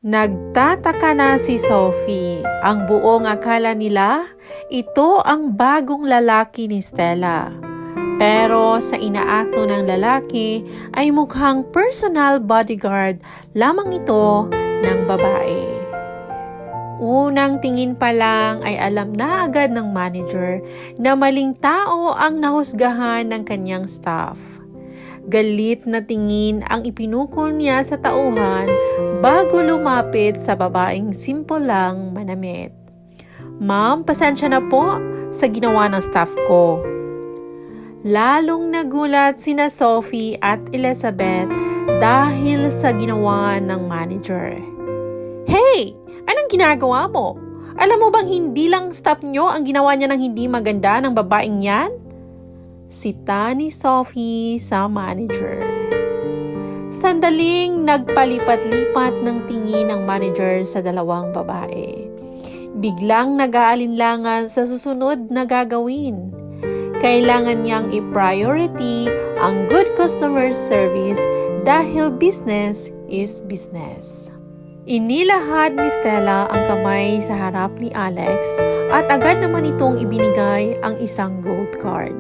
Nagtataka na si Sophie. Ang buong akala nila, ito ang bagong lalaki ni Stella. Pero sa inaakto ng lalaki ay mukhang personal bodyguard lamang ito ng babae. Unang tingin pa lang ay alam na agad ng manager na maling tao ang nahusgahan ng kanyang staff. Galit na tingin ang ipinukol niya sa tauhan bago lumapit sa babaeng simple lang manamit. "Ma'am, pasensya na po sa ginawa ng staff ko." Lalong nagulat sina Sophie at Elizabeth dahil sa ginawa ng manager. "Hey! Anong ginagawa mo? Alam mo bang hindi lang staff nyo ang ginawa niya ng hindi maganda ng babaeng yan?" Sita ni Sophie sa manager. Sandaling nagpalipat-lipat ng tingin ng manager sa dalawang babae. Biglang nag-aalinlangan sa susunod na gagawin. Kailangan niyang i-priority ang good customer service dahil business is business. Inilahad ni Stella ang kamay sa harap ni Alex at agad naman itong ibinigay ang isang gold card.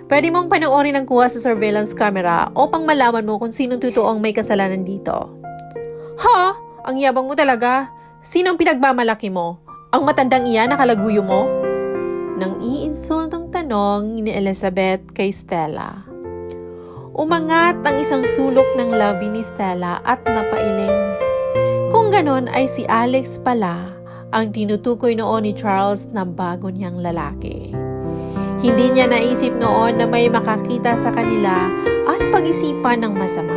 "Pwede mong panoorin ang kuha sa surveillance camera upang malaman mo kung sinong totoong may kasalanan dito." "Ha? Ang yabang mo talaga. Sinong pinagmamalaki mo? Ang matandang iyan na kalaguyo mo?" Nang iinsultong tanong ni Elizabeth kay Stella. Umangat ang isang sulok ng labi ni Stella at napailing. Kung ganon ay si Alex pala ang tinutukoy noon ni Charles na bago niyang lalaki. Hindi niya naisip noon na may makakita sa kanila at pag-isipan ng masama.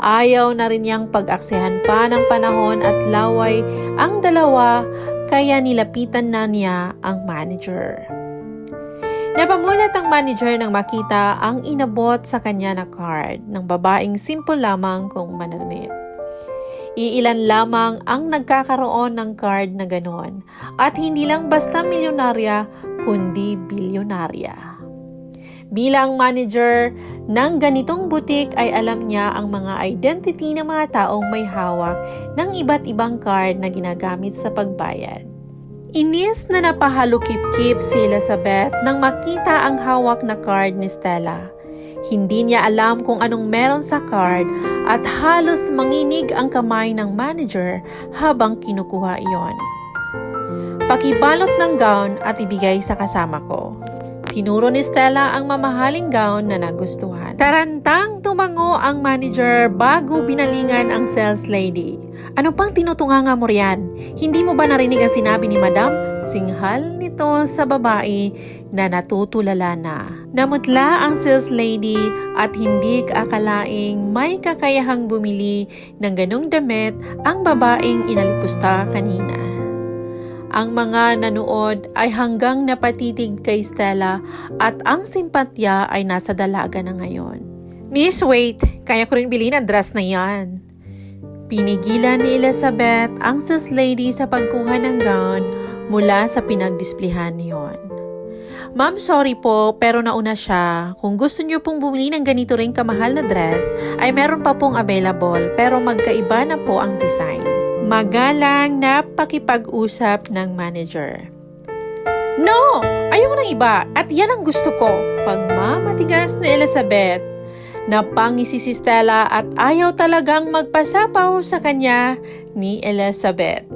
Ayaw na rin niyang pag-aksehan pa ng panahon at laway ang dalawa kaya nilapitan na niya ang manager. Napamulat ang manager nang makita ang inabot sa kanya na card ng babaeng simple lamang kung manamit. Iilan lamang ang nagkakaroon ng card na ganon at hindi lang basta milyonarya kundi bilyonarya. Bilang manager ng ganitong butik ay alam niya ang mga identity ng mga taong may hawak ng iba't ibang card na ginagamit sa pagbayad. Inis na napahalukip-kip si Elizabeth nang makita ang hawak na card ni Stella. Hindi niya alam kung anong meron sa card at halos manginig ang kamay ng manager habang kinukuha iyon. "Pakibalot ng gown at ibigay sa kasama ko." Tinuro ni Stella ang mamahaling gown na nagustuhan. Tarantang tumango ang manager bago binalingan ang sales lady. "Ano pang tinutunganga mo riyan? Hindi mo ba narinig ang sinabi ni Madam?" Singhal nito sa babae na natutulala na. Namutla ang sales lady at hindi akalaing may kakayahang bumili ng ganong damit ang babaeng inalipusta kanina. Ang mga nanood ay hanggang napatitig kay Stella at ang simpatya ay nasa dalaga na ngayon. "Miss, wait! Kaya ko rin bilhin ang dress na yan." Pinigilan ni Elizabeth ang sales lady sa pagkuha ng gown mula sa pinagdisplehan niyon. "Ma'am, sorry po pero nauna siya. Kung gusto niyo pong bumili ng ganito ring kamahal na dress ay meron pa pong available pero magkaiba na po ang design." Magalang na pakipag-usap ng manager. "No! Ayoko ng iba at yan ang gusto ko." Pagmamatigas ni Elizabeth. Napangisi si Stella at ayaw talagang magpasapaw sa kanya ni Elizabeth.